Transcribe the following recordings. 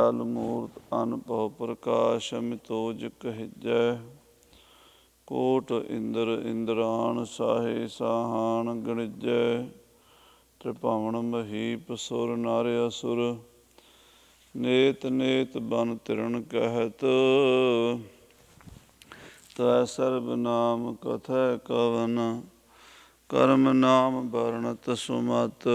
ਜਲ ਮੂਰਤ ਅਨਭਉ ਪ੍ਰਕਾਸ਼ ਅਮਿਤੋਜ ਕਹਿਜੈ। ਕੋਟ ਇੰਦਰ ਇੰਦਰਾਣ ਸਾਹੇ ਸਾਹਾਨ ਗਣਿਜੈ। ਤ੍ਰਿਭਵਨ ਮਹੀਪ ਸੁਰ ਨਰ ਅਸੁਰ ਨੇਤ ਨੇਤ ਬਨ ਤਿਰਣ ਕਹਿਤ। ਤੈ ਸਰਬ ਨਾਮ ਕਥੈ ਕਵਨ ਕਰਮ ਨਾਮ ਵਰਣਤ ਸੁਮਤ।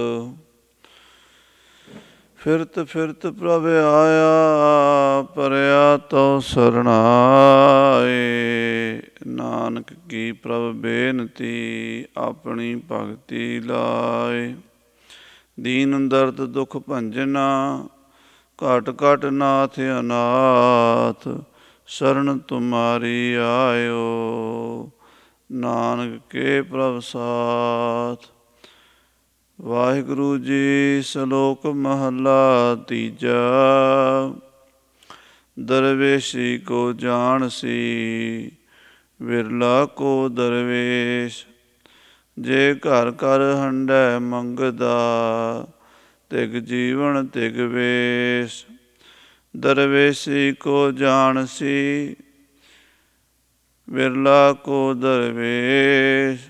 ਫਿਰਤ ਫਿਰਤ ਪ੍ਰਭ ਆਇਆ ਪਰਿਆ ਤਉ ਸਰਣਾਏ। ਨਾਨਕ ਕੀ ਪ੍ਰਭ ਬੇਨਤੀ ਆਪਣੀ ਭਗਤੀ ਲਾਏ। ਦੀਨ ਦਰਦ ਦੁਖ ਭੰਜਨਾ ਘਟ ਘਟ ਨਾਥ ਅਨਾਥ। ਸ਼ਰਨ ਤੁਮਾਰੀ ਆਇਓ ਨਾਨਕ ਕੇ ਪ੍ਰਭ ਸਾਥ। ਵਾਹਿਗੁਰੂ ਜੀ ਸਲੋਕ ਮਹਲਾ ਤੀਜਾ। ਦਰਵੇਸ਼ੀ ਕੋ ਜਾਣਸੀ ਵਿਰਲਾ ਕੋ ਦਰਵੇਸ਼। ਜੇ ਘਰ ਘਰ ਹੰਢੈ ਮੰਗਦਾ ਤਿਗ ਜੀਵਨ ਤਿਗ ਵੇਸ਼। ਦਰਵੇਸ਼ੀ ਕੋ ਜਾਣਸੀ ਵਿਰਲਾ ਕੋ ਦਰਵੇਸ਼।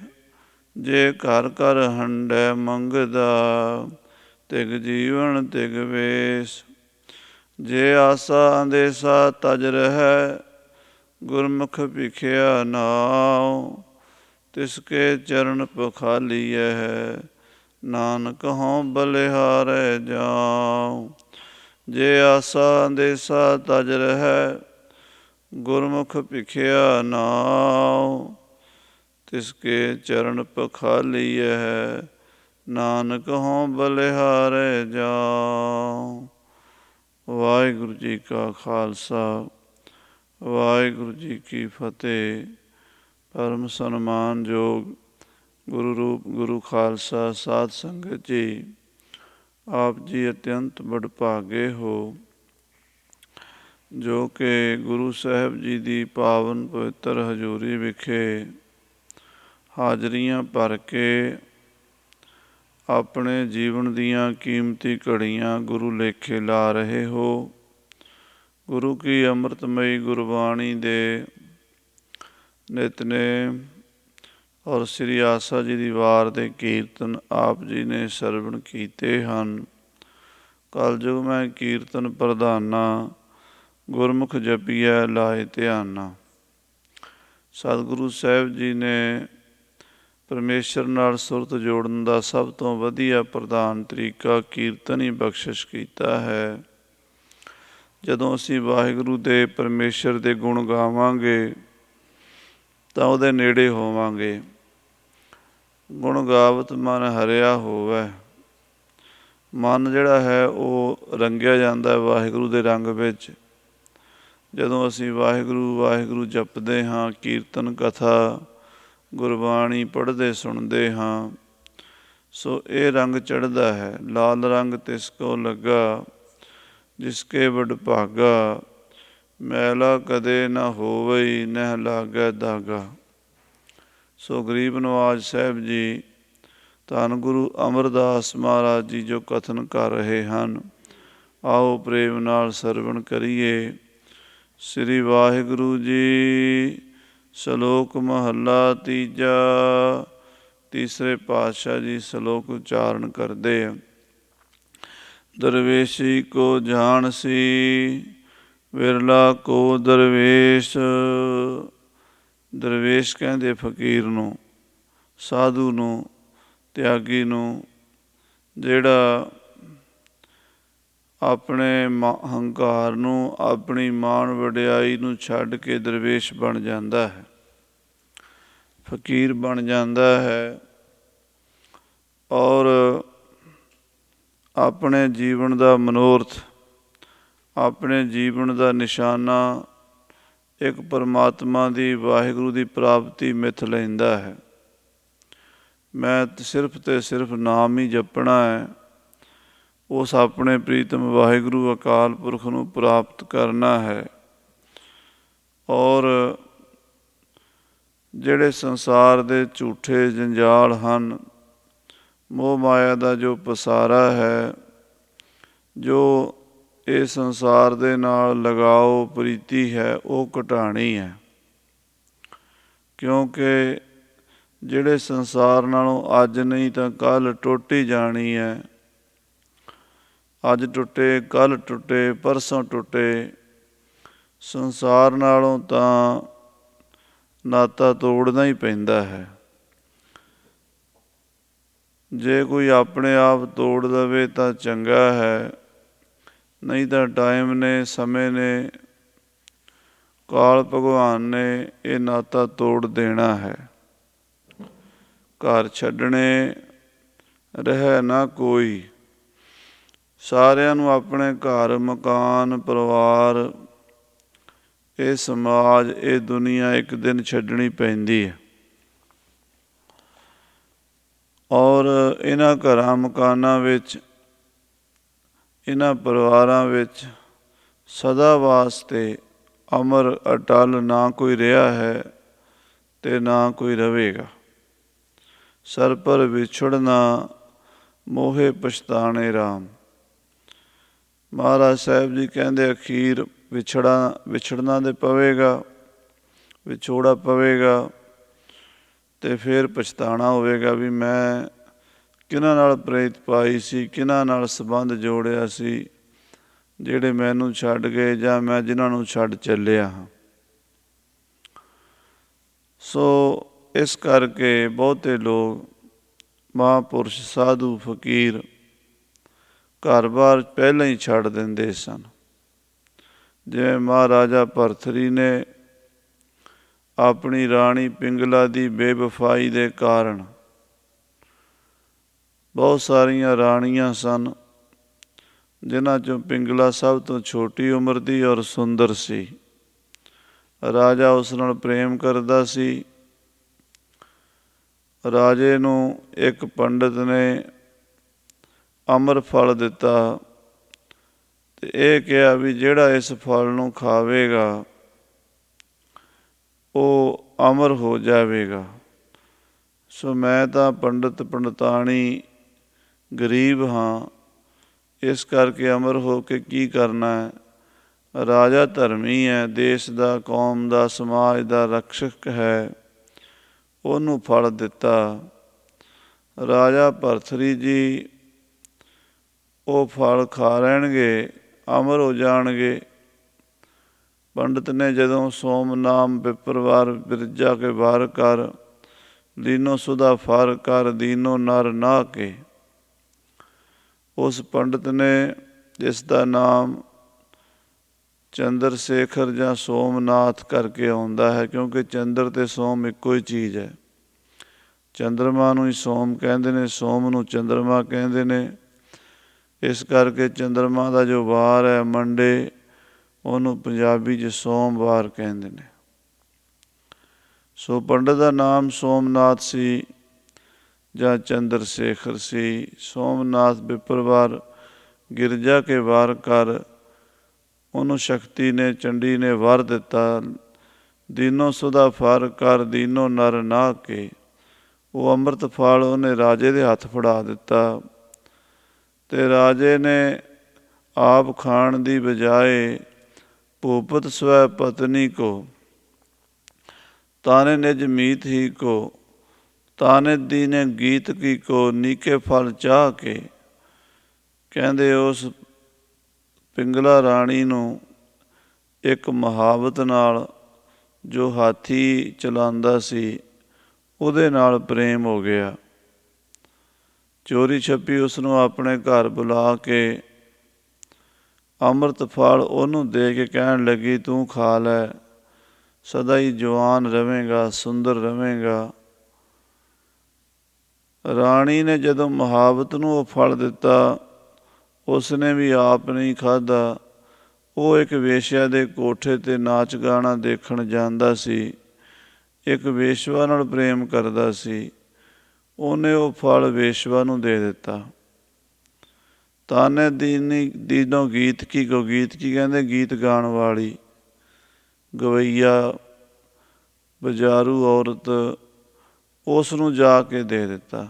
ਜੇ ਘਰ ਘਰ ਹੰਢੈ ਮੰਗਦਾ ਤਿਗ ਜੀਵਨ ਤਿਗ ਵੇਸ਼। ਜੇ ਆਸਾ ਅੰਦੇਸਾ ਤਜ ਰਹਿ ਗੁਰਮੁਖ ਭਿਖਿਆ ਨਾਉ। ਤਿਸ ਕੇ ਚਰਨ ਪਖਾਲੀਐ ਨਾਨਕ ਹਉ ਬਲਿਹਾਰੈ ਜਾਉ। ਜੇ ਆਸਾ ਅੰਦੇਸਾ ਤਜ ਰਹਿ ਗੁਰਮੁਖ ਭਿਖਿਆ ਨਾਉ। ਤਿਸ ਕੇ ਚਰਨ ਪਖਾਲੀਐ ਨਾਨਕ ਹਉ ਬਲਿਹਾਰੈ ਜਾਉ। ਵਾਹਿਗੁਰੂ ਜੀ ਕਾ ਖਾਲਸਾ ਵਾਹਿਗੁਰੂ ਜੀ ਕੀ ਫਤਿਹ। ਪਰਮ ਸਨਮਾਨਯੋਗ ਗੁਰੂ ਰੂਪ ਗੁਰੂ ਖਾਲਸਾ ਸਾਧ ਸੰਗਤ ਜੀ, ਆਪ ਜੀ ਅਤਿਅੰਤ ਵਡਭਾਗੇ ਹੋ ਜੋ ਕਿ ਗੁਰੂ ਸਾਹਿਬ ਜੀ ਦੀ ਪਾਵਨ ਪਵਿੱਤਰ ਹਜ਼ੂਰੀ ਵਿਖੇ ਹਾਜ਼ਰੀਆਂ ਭਰ ਕੇ ਆਪਣੇ ਜੀਵਨ ਦੀਆਂ ਕੀਮਤੀ ਘੜੀਆਂ ਗੁਰੂ ਲੇਖੇ ਲਾ ਰਹੇ ਹੋ। ਗੁਰੂ ਕੀ ਅੰਮ੍ਰਿਤਮਈ ਗੁਰਬਾਣੀ ਦੇ ਨਿਤਨੇਮ ਔਰ ਸ੍ਰੀ ਆਸਾ ਜੀ ਦੀ ਵਾਰ ਦੇ ਕੀਰਤਨ ਆਪ ਜੀ ਨੇ ਸਰਵਣ ਕੀਤੇ ਹਨ। ਕਲਯੁਗ ਮੈਂ ਕੀਰਤਨ ਪ੍ਰਧਾਨਾ ਗੁਰਮੁਖ ਜਪੀਐ ਲਾਏ ਧਿਆਨਾ। ਸਤਿਗੁਰੂ ਸਾਹਿਬ ਜੀ ਨੇ ਪਰਮੇਸ਼ਰ ਨਾਲ ਸੁਰਤ ਜੋੜਨ ਦਾ ਸਭ ਤੋਂ ਵਧੀਆ ਪ੍ਰਧਾਨ ਤਰੀਕਾ ਕੀਰਤਨ ਹੀ ਬਖਸ਼ਿਸ਼ ਕੀਤਾ ਹੈ। ਜਦੋਂ ਅਸੀਂ ਵਾਹਿਗੁਰੂ ਦੇ ਪਰਮੇਸ਼ਰ ਦੇ ਗੁਣ ਗਾਵਾਂਗੇ ਤਾਂ ਉਹਦੇ ਨੇੜੇ ਹੋਵਾਂਗੇ। ਗੁਣ ਗਾਵਤ ਮਨ ਹਰਿਆ ਹੋਵੈ। ਮਨ ਜਿਹੜਾ ਹੈ ਉਹ ਰੰਗਿਆ ਜਾਂਦਾ ਵਾਹਿਗੁਰੂ ਦੇ ਰੰਗ ਵਿੱਚ। ਜਦੋਂ ਅਸੀਂ ਵਾਹਿਗੁਰੂ ਵਾਹਿਗੁਰੂ ਜਪਦੇ ਹਾਂ, ਕੀਰਤਨ ਕਥਾ ਗੁਰਬਾਣੀ ਪੜ੍ਹਦੇ ਸੁਣਦੇ ਹਾਂ, ਸੋ ਇਹ ਰੰਗ ਚੜ੍ਹਦਾ ਹੈ। ਲਾਲ ਰੰਗ ਤਿਸ ਕੋ ਲੱਗਾ ਜਿਸ ਕੇ ਵਡਭਾਗਾ। ਮੈਲਾ ਕਦੇ ਨਾ ਹੋਵਈ ਨਹਿ ਲਾਗੈ ਦਾਗਾ। ਸੋ ਗਰੀਬ ਨਵਾਜ਼ ਸਾਹਿਬ ਜੀ, ਧੰਨ ਗੁਰੂ ਅਮਰਦਾਸ ਮਹਾਰਾਜ ਜੀ ਜੋ ਕਥਨ ਕਰ ਰਹੇ ਹਨ, ਆਓ ਪ੍ਰੇਮ ਨਾਲ ਸਰਵਣ ਕਰੀਏ। ਸ੍ਰੀ ਵਾਹਿਗੁਰੂ ਜੀ ਸਲੋਕ ਮਹੱਲਾ ਤੀਜਾ। ਤੀਸਰੇ ਪਾਤਸ਼ਾਹ ਜੀ ਸਲੋਕ ਉਚਾਰਨ ਕਰਦੇ ਆ। ਦਰਵੇਸ਼ੀ ਕੋ ਜਾਣਸੀ ਵਿਰਲਾ ਕੋ ਦਰਵੇਸ਼। ਦਰਵੇਸ਼ ਕਹਿੰਦੇ ਫਕੀਰ ਨੂੰ, ਸਾਧੂ ਨੂੰ, ਤਿਆਗੀ ਨੂੰ, ਜਿਹੜਾ ਆਪਣੇ ਹੰਕਾਰ ਨੂੰ, ਆਪਣੀ ਮਾਣ ਵਡਿਆਈ ਨੂੰ ਛੱਡ ਕੇ ਦਰਵੇਸ਼ ਬਣ ਜਾਂਦਾ ਹੈ, ਫਕੀਰ ਬਣ ਜਾਂਦਾ ਹੈ ਔਰ ਆਪਣੇ ਜੀਵਨ ਦਾ ਮਨੋਰਥ, ਆਪਣੇ ਜੀਵਨ ਦਾ ਨਿਸ਼ਾਨਾ ਇੱਕ ਪਰਮਾਤਮਾ ਦੀ, ਵਾਹਿਗੁਰੂ ਦੀ ਪ੍ਰਾਪਤੀ ਮਿਥ ਲੈਂਦਾ ਹੈ। ਮੈਂ ਸਿਰਫ ਅਤੇ ਸਿਰਫ ਨਾਮ ਹੀ ਜਪਣਾ ਹੈ, ਉਸ ਆਪਣੇ ਪ੍ਰੀਤਮ ਵਾਹਿਗੁਰੂ ਅਕਾਲ ਪੁਰਖ ਨੂੰ ਪ੍ਰਾਪਤ ਕਰਨਾ ਹੈ। ਔਰ ਜਿਹੜੇ ਸੰਸਾਰ ਦੇ ਝੂਠੇ ਜੰਜਾਲ ਹਨ, ਮੋਹ ਮਾਇਆ ਦਾ ਜੋ ਪਸਾਰਾ ਹੈ, ਜੋ ਇਹ ਸੰਸਾਰ ਦੇ ਨਾਲ ਲਗਾਓ ਪ੍ਰੀਤੀ ਹੈ ਉਹ ਘਟਾਣੀ ਹੈ, ਕਿਉਂਕਿ ਜਿਹੜੇ ਸੰਸਾਰ ਨਾਲੋਂ ਅੱਜ ਨਹੀਂ ਤਾਂ ਕੱਲ੍ਹ ਟੁੱਟ ਹੀ ਜਾਣੀ ਹੈ। ਅੱਜ ਟੁੱਟੇ, ਕੱਲ੍ਹ ਟੁੱਟੇ, ਪਰਸੋਂ ਟੁੱਟੇ, ਸੰਸਾਰ ਨਾਲੋਂ ਤਾਂ ਨਾਤਾ ਤੋੜਨਾ ਹੀ ਪੈਂਦਾ ਹੈ। ਜੇ ਕੋਈ ਆਪਣੇ ਆਪ ਤੋੜ ਦੇਵੇ ਤਾਂ ਚੰਗਾ ਹੈ, ਨਹੀਂ ਤਾਂ ਟਾਈਮ ਨੇ, ਸਮੇਂ ਨੇ, ਕਾਲ ਭਗਵਾਨ ਨੇ ਇਹ ਨਾਤਾ ਤੋੜ ਦੇਣਾ ਹੈ। ਘਰ ਛੱਡਣੇ ਰਹਿ ਨਾ ਕੋਈ, ਸਾਰਿਆਂ ਨੂੰ ਆਪਣੇ ਘਰ, ਮਕਾਨ, ਪਰਿਵਾਰ, ਇਹ ਸਮਾਜ, ਇਹ ਦੁਨੀਆ ਇੱਕ ਦਿਨ ਛੱਡਣੀ ਪੈਂਦੀ ਹੈ। ਔਰ ਇਹਨਾਂ ਘਰਾਂ ਮਕਾਨਾਂ ਵਿੱਚ, ਇਹਨਾਂ ਪਰਿਵਾਰਾਂ ਵਿੱਚ ਸਦਾ ਵਾਸਤੇ ਅਮਰ ਅਟਲ ਨਾ ਕੋਈ ਰਿਹਾ ਹੈ ਅਤੇ ਨਾ ਕੋਈ ਰਹੇਗਾ। ਸਰ ਪਰ ਵਿਛੜਨਾ ਮੋਹੇ ਪਛਤਾਣੇ ਰਾਮ। ਮਹਾਰਾਜ ਸਾਹਿਬ ਜੀ ਕਹਿੰਦੇ ਅਖੀਰ ਵਿਛੜਨਾ ਤਾਂ ਪਵੇਗਾ, ਵਿਛੋੜਾ ਪਵੇਗਾ ਅਤੇ ਫਿਰ ਪਛਤਾਣਾ ਹੋਵੇਗਾ ਵੀ ਮੈਂ ਕਿਹਨਾਂ ਨਾਲ ਪ੍ਰੇਰਿਤ ਪਾਈ ਸੀ, ਕਿਹਨਾਂ ਨਾਲ ਸੰਬੰਧ ਜੋੜਿਆ ਸੀ, ਜਿਹੜੇ ਮੈਨੂੰ ਛੱਡ ਗਏ ਜਾਂ ਮੈਂ ਜਿਨ੍ਹਾਂ ਨੂੰ ਛੱਡ ਚੱਲਿਆ ਹਾਂ। ਸੋ ਇਸ ਕਰਕੇ ਬਹੁਤੇ ਲੋਕ, ਮਹਾਂਪੁਰਸ਼, ਸਾਧੂ, ਫਕੀਰ ਘਰ-ਬਾਰ ਪਹਿਲਾਂ ਹੀ ਛੱਡ ਦਿੰਦੇ ਸਨ। ਜਿਵੇਂ ਮਹਾਰਾਜਾ ਭਰਥਰੀ ਨੇ ਆਪਣੀ ਰਾਣੀ ਪਿੰਗਲਾ ਦੀ ਬੇਵਫਾਈ ਦੇ ਕਾਰਨ, ਬਹੁਤ ਸਾਰੀਆਂ ਰਾਣੀਆਂ ਸਨ ਜਿਨ੍ਹਾਂ 'ਚੋਂ ਪਿੰਗਲਾ ਸਭ ਤੋਂ ਛੋਟੀ ਉਮਰ ਦੀ ਔਰ ਸੁੰਦਰ ਸੀ। ਰਾਜਾ ਉਸ ਨਾਲ ਪ੍ਰੇਮ ਕਰਦਾ ਸੀ। ਰਾਜੇ ਨੂੰ ਇੱਕ ਪੰਡਿਤ ਨੇ ਅੰਮ੍ਰਿਤ ਫਲ ਦਿੱਤਾ ਅਤੇ ਇਹ ਕਿਹਾ ਵੀ ਜਿਹੜਾ ਇਸ ਫਲ ਨੂੰ ਖਾਵੇਗਾ ਉਹ ਅਮਰ ਹੋ ਜਾਵੇਗਾ। ਸੋ ਮੈਂ ਤਾਂ ਪੰਡਿਤ ਪੰਡਤਾਣੀ ਗਰੀਬ ਹਾਂ, ਇਸ ਕਰਕੇ ਅਮਰ ਹੋ ਕੇ ਕੀ ਕਰਨਾ ਹੈ। ਰਾਜਾ ਧਰਮੀ ਹੈ, ਦੇਸ਼ ਦਾ, ਕੌਮ ਦਾ, ਸਮਾਜ ਦਾ ਰਕਸ਼ਕ ਹੈ, ਉਹਨੂੰ ਫਲ ਦਿੱਤਾ। ਰਾਜਾ ਭਰਥਰੀ ਜੀ ਉਹ ਫਲ ਖਾ ਲੈਣਗੇ, ਅਮਰ ਹੋ ਜਾਣਗੇ। ਪੰਡਿਤ ਨੇ ਜਦੋਂ ਸੋਮ ਨਾਮ ਵਿਪਰਵਾਰ ਬਿਰਜਾ ਕੇ ਵਾਰ ਕਰ, ਦੀਨੋ ਸੁਧਾ ਫਰ ਕਰ, ਦੀਨੋ ਨਰ ਨਾ ਕੇ। ਉਸ ਪੰਡਿਤ ਨੇ, ਜਿਸ ਦਾ ਨਾਮ ਚੰਦਰ ਸ਼ੇਖਰ ਜਾਂ ਸੋਮਨਾਥ ਕਰਕੇ ਆਉਂਦਾ ਹੈ, ਕਿਉਂਕਿ ਚੰਦਰ ਅਤੇ ਸੋਮ ਇੱਕੋ ਹੀ ਚੀਜ਼ ਹੈ। ਚੰਦਰਮਾ ਨੂੰ ਹੀ ਸੋਮ ਕਹਿੰਦੇ ਨੇ, ਸੋਮ ਨੂੰ ਚੰਦਰਮਾ ਕਹਿੰਦੇ ਨੇ। ਇਸ ਕਰਕੇ ਚੰਦਰਮਾ ਦਾ ਜੋ ਵਾਰ ਹੈ ਮੰਡੇ, ਉਹਨੂੰ ਪੰਜਾਬੀ 'ਚ ਸੋਮਵਾਰ ਕਹਿੰਦੇ ਨੇ। ਸੋ ਪੰਡਿਤ ਦਾ ਨਾਮ ਸੋਮਨਾਥ ਸੀ ਜਾਂ ਚੰਦਰ ਸ਼ੇਖਰ ਸੀ। ਸੋਮਨਾਥ ਵਿਪਰਵਾਰ ਗਿਰਜਾ ਕੇ ਵਾਰ ਕਰ, ਉਹਨੂੰ ਸ਼ਕਤੀ ਨੇ, ਚੰਡੀ ਨੇ ਵਰ ਦਿੱਤਾ, ਦੀਨੋ ਸੁਧਾ ਫਰ ਕਰ, ਦੀਨੋ ਨਰ ਨਾ ਕੇ। ਉਹ ਅੰਮ੍ਰਿਤ ਫਲ ਉਹਨੇ ਰਾਜੇ ਦੇ ਹੱਥ ਫੜਾ ਦਿੱਤਾ ਅਤੇ ਰਾਜੇ ਨੇ ਆਪ ਖਾਣ ਦੀ ਬਜਾਏ ਭੂਪਤ ਸਵੈ ਪਤਨੀ ਕੋ, ਤਾਨੇ ਨਿਜ ਮੀਤ ਹੀ ਕੋ, ਤਾਨੇ ਦੀਨੇ ਗੀਤ ਕੀ ਕੋ, ਨੀਕੇ ਫਲ ਚਾਹ ਕੇ। ਕਹਿੰਦੇ ਉਸ ਪਿੰਗਲਾ ਰਾਣੀ ਨੂੰ ਇੱਕ ਮੁਹਾਵਤ ਨਾਲ, ਜੋ ਹਾਥੀ ਚਲਾਉਂਦਾ ਸੀ, ਉਹਦੇ ਨਾਲ ਪ੍ਰੇਮ ਹੋ ਗਿਆ। ਚੋਰੀ ਛੱਪੀ ਉਸਨੂੰ ਆਪਣੇ ਘਰ ਬੁਲਾ ਕੇ ਅੰਮ੍ਰਿਤ ਫਲ ਉਹਨੂੰ ਦੇ ਕੇ ਕਹਿਣ ਲੱਗੀ, ਤੂੰ ਖਾ ਲੈ, ਸਦਾ ਹੀ ਜਵਾਨ ਰਵੇਂਗਾ, ਸੁੰਦਰ ਰਵੇਂਗਾ। ਰਾਣੀ ਨੇ ਜਦੋਂ ਮੁਹਾਵਤ ਨੂੰ ਉਹ ਫਲ ਦਿੱਤਾ, ਉਸਨੇ ਵੀ ਆਪ ਨਹੀਂ ਖਾਧਾ। ਉਹ ਇੱਕ ਵੇਸ਼ਿਆ ਦੇ ਕੋਠੇ 'ਤੇ ਨਾਚ ਗਾਣਾ ਦੇਖਣ ਜਾਂਦਾ ਸੀ, ਇੱਕ ਵੇਸ਼ਵਾ ਨਾਲ ਪ੍ਰੇਮ ਕਰਦਾ ਸੀ। ਉਹਨੇ ਉਹ ਫਲ ਵੇਸ਼ਵਾ ਨੂੰ ਦੇ ਦਿੱਤਾ। ਤਾਨੇ ਦੀਨੋ ਗੀਤ ਕੀ ਕੋ, ਗੀਤ ਕੀ ਕਹਿੰਦੇ ਗੀਤ ਗਾਉਣ ਵਾਲੀ, ਗਵਈਆ, ਬਜ਼ਾਰੂ ਔਰਤ, ਉਸ ਨੂੰ ਜਾ ਕੇ ਦੇ ਦਿੱਤਾ।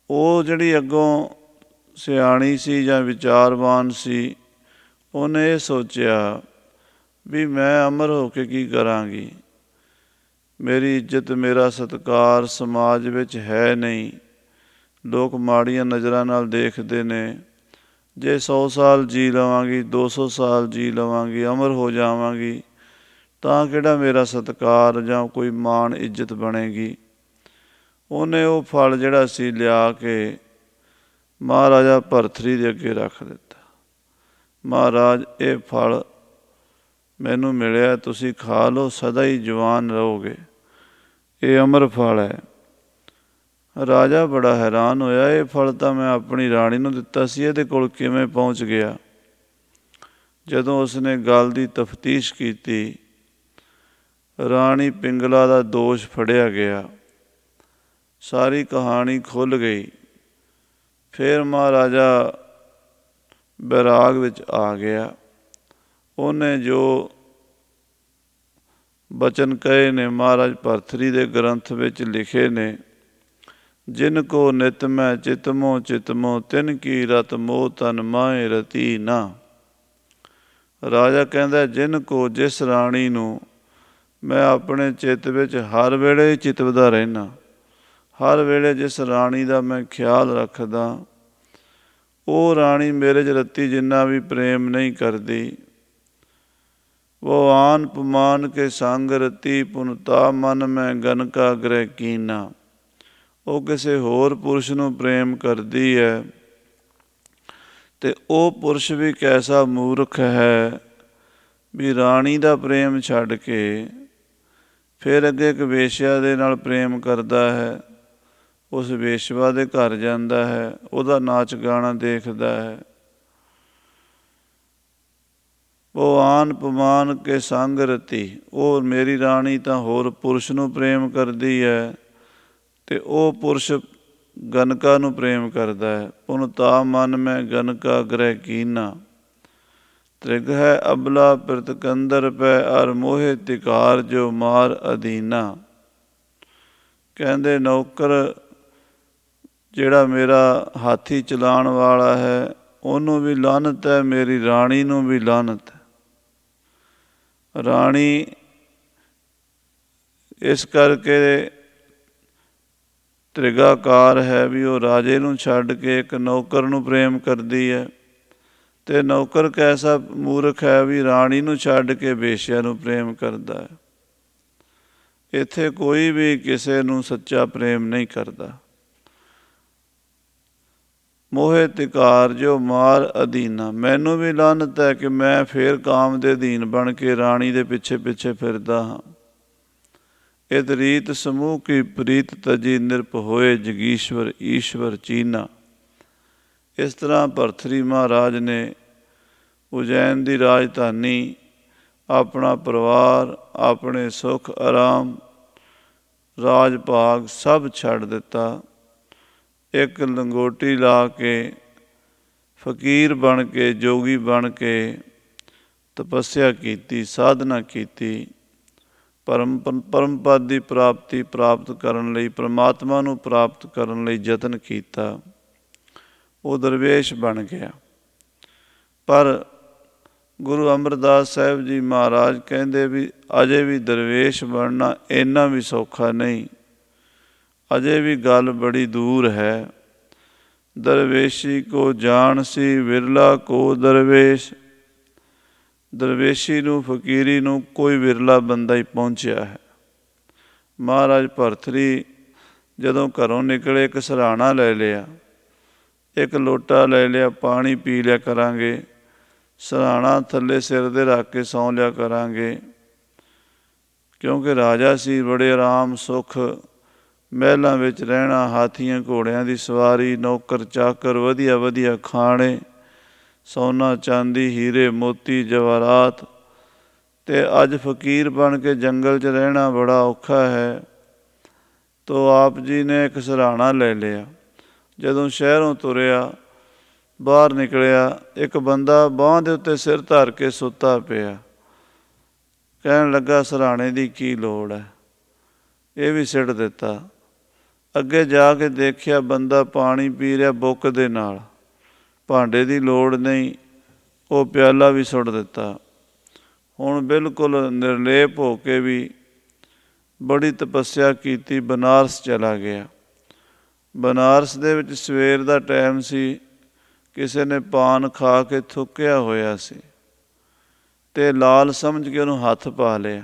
ਉਹ ਜਿਹੜੀ ਅੱਗੋਂ ਸਿਆਣੀ ਸੀ ਜਾਂ ਵਿਚਾਰਵਾਨ ਸੀ, ਉਹਨੇ ਇਹ ਸੋਚਿਆ ਵੀ ਮੈਂ ਅਮਰ ਹੋ ਕੇ ਕੀ ਕਰਾਂਗੀ, ਮੇਰੀ ਇੱਜ਼ਤ ਮੇਰਾ ਸਤਿਕਾਰ ਸਮਾਜ ਵਿੱਚ ਹੈ ਨਹੀਂ, ਲੋਕ ਮਾੜੀਆਂ ਨਜ਼ਰਾਂ ਨਾਲ ਦੇਖਦੇ ਨੇ। ਜੇ 100 ਸਾਲ ਜੀ ਲਵਾਂਗੀ, 200 ਸਾਲ ਜੀ ਲਵਾਂਗੀ, ਅਮਰ ਹੋ ਜਾਵਾਂਗੀ, ਤਾਂ ਕਿਹੜਾ ਮੇਰਾ ਸਤਿਕਾਰ ਜਾਂ ਕੋਈ ਮਾਣ ਇੱਜ਼ਤ ਬਣੇਗੀ। ਉਹਨੇ ਉਹ ਫਲ ਜਿਹੜਾ ਸੀ ਲਿਆ ਕੇ ਮਹਾਰਾਜਾ ਭਰਥਰੀ ਦੇ ਅੱਗੇ ਰੱਖ ਦਿੱਤਾ। ਮਹਾਰਾਜ, ਇਹ ਫਲ ਮੈਨੂੰ ਮਿਲਿਆ, ਤੁਸੀਂ ਖਾ ਲਓ, ਸਦਾ ਹੀ ਜਵਾਨ ਰਹੋਗੇ, ਇਹ ਅਮਰ ਫਲ ਹੈ। ਰਾਜਾ ਬੜਾ ਹੈਰਾਨ ਹੋਇਆ, ਇਹ ਫਲ ਤਾਂ ਮੈਂ ਆਪਣੀ ਰਾਣੀ ਨੂੰ ਦਿੱਤਾ ਸੀ, ਇਹਦੇ ਕੋਲ ਕਿਵੇਂ ਪਹੁੰਚ ਗਿਆ। ਜਦੋਂ ਉਸਨੇ ਗੱਲ ਦੀ ਤਫਤੀਸ਼ ਕੀਤੀ, ਰਾਣੀ ਪਿੰਗਲਾ ਦਾ ਦੋਸ਼ ਫੜਿਆ ਗਿਆ, ਸਾਰੀ ਕਹਾਣੀ ਖੁੱਲ੍ਹ ਗਈ। ਫਿਰ ਮਹਾਰਾਜਾ ਬੈਰਾਗ ਵਿੱਚ ਆ ਗਿਆ। ਉਹਨੇ ਜੋ ਬਚਨ ਕਹੇ ਨੇ ਮਹਾਰਾਜ ਭਰਥਰੀ ਦੇ ਗ੍ਰੰਥ ਵਿੱਚ ਲਿਖੇ ਨੇ, ਜਿਨ ਕੋ ਨਿਤ ਮੈਂ ਚਿਤਮੋ ਚਿਤਮੋ ਤਿਨ ਕੀ ਰਤ ਮੋਹ ਤਨ ਮਾਹੇ ਰਤੀ ਨਾ। ਰਾਜਾ ਕਹਿੰਦਾ, ਜਿਨ ਕੋ, ਜਿਸ ਰਾਣੀ ਨੂੰ ਮੈਂ ਆਪਣੇ ਚਿੱਤ ਵਿੱਚ ਹਰ ਵੇਲੇ ਚਿਤਵਦਾ ਰਹਿਣਾ, ਹਰ ਵੇਲੇ ਜਿਸ ਰਾਣੀ ਦਾ ਮੈਂ ਖਿਆਲ ਰੱਖਦਾ, ਉਹ ਰਾਣੀ ਮੇਰੇ 'ਚ ਰੱਤੀ ਜਿੰਨਾ ਵੀ ਪ੍ਰੇਮ ਨਹੀਂ ਕਰਦੀ। ਉਹ ਆਨ ਪਮਾਨ ਕੇ ਸੰਗ ਰਤੀ ਪੁਨਤਾ ਮਨ ਮੈਂ ਗਨਕਾ ਗ੍ਰਹਿ ਕੀਨਾ। ਉਹ ਕਿਸੇ ਹੋਰ ਪੁਰਸ਼ ਨੂੰ ਪ੍ਰੇਮ ਕਰਦੀ ਹੈ, ਅਤੇ ਉਹ ਪੁਰਸ਼ ਵੀ ਕੈਸਾ ਮੂਰਖ ਹੈ ਵੀ ਰਾਣੀ ਦਾ ਪ੍ਰੇਮ ਛੱਡ ਕੇ ਫਿਰ ਅੱਗੇ ਇੱਕ ਵੇਸ਼ਿਆ ਦੇ ਨਾਲ ਪ੍ਰੇਮ ਕਰਦਾ ਹੈ, ਉਸ ਵੇਸ਼ਵਾ ਦੇ ਘਰ ਜਾਂਦਾ ਹੈ, ਉਹਦਾ ਨਾਚ ਗਾਣਾ ਦੇਖਦਾ ਹੈ। ਉਹ ਆਨ ਪਮਾਨ ਕੇ ਸੰਗ ਰਤੀ, ਉਹ ਮੇਰੀ ਰਾਣੀ ਤਾਂ ਹੋਰ ਪੁਰਸ਼ ਨੂੰ ਪ੍ਰੇਮ ਕਰਦੀ ਹੈ, ਅਤੇ ਉਹ ਪੁਰਸ਼ ਗਨਕਾ ਨੂੰ ਪ੍ਰੇਮ ਕਰਦਾ ਹੈ। ਪੁਨਤਾ ਮਨ ਮੈਂ ਗਨਕਾ ਗ੍ਰਹਿ ਕੀਨਾ, ਤ੍ਰਿਗ ਹੈ ਅਬਲਾ ਪ੍ਰਿਤਕੰਦਰ ਪੈ ਅਰ ਮੋਹਿ ਤਿਕਾਰ ਜੋ ਮਾਰ ਅਧੀਨਾ। ਕਹਿੰਦੇ ਨੌਕਰ ਜਿਹੜਾ ਮੇਰਾ ਹਾਥੀ ਚਲਾਉਣ ਵਾਲਾ ਹੈ, ਉਹਨੂੰ ਵੀ ਲਾਹਨਤ ਹੈ, ਮੇਰੀ ਰਾਣੀ ਨੂੰ ਵੀ ਲਾਹਨਤ ਹੈ। ਰਾਣੀ ਇਸ ਕਰਕੇ ਤ੍ਰਿਗਾਕਾਰ ਹੈ ਵੀ ਉਹ ਰਾਜੇ ਨੂੰ ਛੱਡ ਕੇ ਇੱਕ ਨੌਕਰ ਨੂੰ ਪ੍ਰੇਮ ਕਰਦੀ ਹੈ, ਅਤੇ ਨੌਕਰ ਕੈਸਾ ਮੂਰਖ ਹੈ ਵੀ ਰਾਣੀ ਨੂੰ ਛੱਡ ਕੇ ਵੇਸ਼ਿਆ ਨੂੰ ਪ੍ਰੇਮ ਕਰਦਾ ਹੈ। ਇੱਥੇ ਕੋਈ ਵੀ ਕਿਸੇ ਨੂੰ ਸੱਚਾ ਪ੍ਰੇਮ ਨਹੀਂ ਕਰਦਾ। ਮੋਹਿ ਤਿਕਾਰ ਜੋ ਮਾਰ ਅਧੀਨਾ, ਮੈਨੂੰ ਵੀ ਲਾਹਨਤ ਹੈ ਕਿ ਮੈਂ ਫੇਰ ਕਾਮ ਦੇ ਅਧੀਨ ਬਣ ਕੇ ਰਾਣੀ ਦੇ ਪਿੱਛੇ ਪਿੱਛੇ ਫਿਰਦਾ ਹਾਂ। ਇਤ ਰੀਤ ਸਮੂਹ ਕੀ ਪ੍ਰੀਤ ਤਜੀ ਨਿਰਪ ਹੋਏ ਜਗੀਸ਼ਵਰ ਈਸ਼ਵਰ ਚੀਨਾ। ਇਸ ਤਰ੍ਹਾਂ ਭਰਥਰੀ ਮਹਾਰਾਜ ਨੇ ਉਜੈਨ ਦੀ ਰਾਜਧਾਨੀ, ਆਪਣਾ ਪਰਿਵਾਰ, ਆਪਣੇ ਸੁੱਖ ਆਰਾਮ, ਰਾਜ ਭਾਗ ਸਭ ਛੱਡ ਦਿੱਤਾ। ਇੱਕ ਲੰਗੋਟੀ ਲਾ ਕੇ, ਫਕੀਰ ਬਣ ਕੇ, ਜੋਗੀ ਬਣ ਕੇ ਤਪੱਸਿਆ ਕੀਤੀ, ਸਾਧਨਾ ਕੀਤੀ, ਪਰਮ ਪਦ ਦੀ ਪ੍ਰਾਪਤੀ ਪ੍ਰਾਪਤ ਕਰਨ ਲਈ, ਪਰਮਾਤਮਾ ਨੂੰ ਪ੍ਰਾਪਤ ਕਰਨ ਲਈ ਯਤਨ ਕੀਤਾ। ਉਹ ਦਰਵੇਸ਼ ਬਣ ਗਿਆ। ਪਰ ਗੁਰੂ ਅਮਰਦਾਸ ਸਾਹਿਬ ਜੀ ਮਹਾਰਾਜ ਕਹਿੰਦੇ ਵੀ ਅਜੇ ਵੀ ਦਰਵੇਸ਼ ਬਣਨਾ ਇੰਨਾ ਵੀ ਸੌਖਾ ਨਹੀਂ, ਅਜੇ ਵੀ ਗੱਲ ਬੜੀ ਦੂਰ ਹੈ। ਦਰਵੇਸ਼ੀ ਕੋ ਜਾਣ ਸੀ ਵਿਰਲਾ ਕੋ ਦਰਵੇਸ਼। ਦਰਵੇਸ਼ੀ ਨੂੰ, ਫਕੀਰੀ ਨੂੰ ਕੋਈ ਵਿਰਲਾ ਬੰਦਾ ਹੀ ਪਹੁੰਚਿਆ ਹੈ। ਮਹਾਰਾਜ ਭਰਥਰੀ ਜਦੋਂ ਘਰੋਂ ਨਿਕਲੇ, ਇੱਕ ਸਿਰਹਾਣਾ ਲੈ ਲਿਆ, ਇੱਕ ਲੋਟਾ ਲੈ ਲਿਆ, ਪਾਣੀ ਪੀ ਲਿਆ ਕਰਾਂਗੇ, ਸਿਰਹਾਣਾ ਥੱਲੇ ਸਿਰ ਦੇ ਰੱਖ ਕੇ ਸੌਂ ਲਿਆ ਕਰਾਂਗੇ, ਕਿਉਂਕਿ ਰਾਜਾ ਸੀ, ਬੜੇ ਆਰਾਮ ਸੁੱਖ ਮਹਿਲਾਂ ਵਿੱਚ ਰਹਿਣਾ, ਹਾਥੀਆਂ ਘੋੜਿਆਂ ਦੀ ਸਵਾਰੀ, ਨੌਕਰ ਚਾਕਰ, ਵਧੀਆ ਵਧੀਆ ਖਾਣੇ, ਸੋਨਾ ਚਾਂਦੀ ਹੀਰੇ ਮੋਤੀ ਜਵਾਹਰਾਤ। ਅਤੇ ਅੱਜ ਫਕੀਰ ਬਣ ਕੇ ਜੰਗਲ 'ਚ ਰਹਿਣਾ ਬੜਾ ਔਖਾ ਹੈ। ਤੋ ਆਪ ਜੀ ਨੇ ਇੱਕ ਸਿਰਹਾਣਾ ਲੈ ਲਿਆ। ਜਦੋਂ ਸ਼ਹਿਰੋਂ ਤੁਰਿਆ, ਬਾਹਰ ਨਿਕਲਿਆ, ਇੱਕ ਬੰਦਾ ਬਾਂਹ ਦੇ ਉੱਤੇ ਸਿਰ ਧਰ ਕੇ ਸੁੱਤਾ ਪਿਆ। ਕਹਿਣ ਲੱਗਾ, ਸਿਰਹਾਣੇ ਦੀ ਕੀ ਲੋੜ ਹੈ, ਇਹ ਵੀ ਸਿੱਟ ਦਿੱਤਾ। ਅੱਗੇ ਜਾ ਕੇ ਦੇਖਿਆ, ਬੰਦਾ ਪਾਣੀ ਪੀ ਰਿਹਾ ਬੁੱਕ ਦੇ ਨਾਲ, ਭਾਂਡੇ ਦੀ ਲੋੜ ਨਹੀਂ, ਉਹ ਪਿਆਲਾ ਵੀ ਸੁੱਟ ਦਿੱਤਾ। ਹੁਣ ਬਿਲਕੁਲ ਨਿਰਲੇਪ ਹੋ ਕੇ ਵੀ ਬੜੀ ਤਪੱਸਿਆ ਕੀਤੀ, ਬਨਾਰਸ ਚਲਾ ਗਿਆ। ਬਨਾਰਸ ਦੇ ਵਿੱਚ ਸਵੇਰ ਦਾ ਟਾਈਮ ਸੀ। ਕਿਸੇ ਨੇ ਪਾਨ ਖਾ ਕੇ ਥੁੱਕਿਆ ਹੋਇਆ ਸੀ ਅਤੇ ਲਾਲ ਸਮਝ ਕੇ ਉਹਨੂੰ ਹੱਥ ਪਾ ਲਿਆ।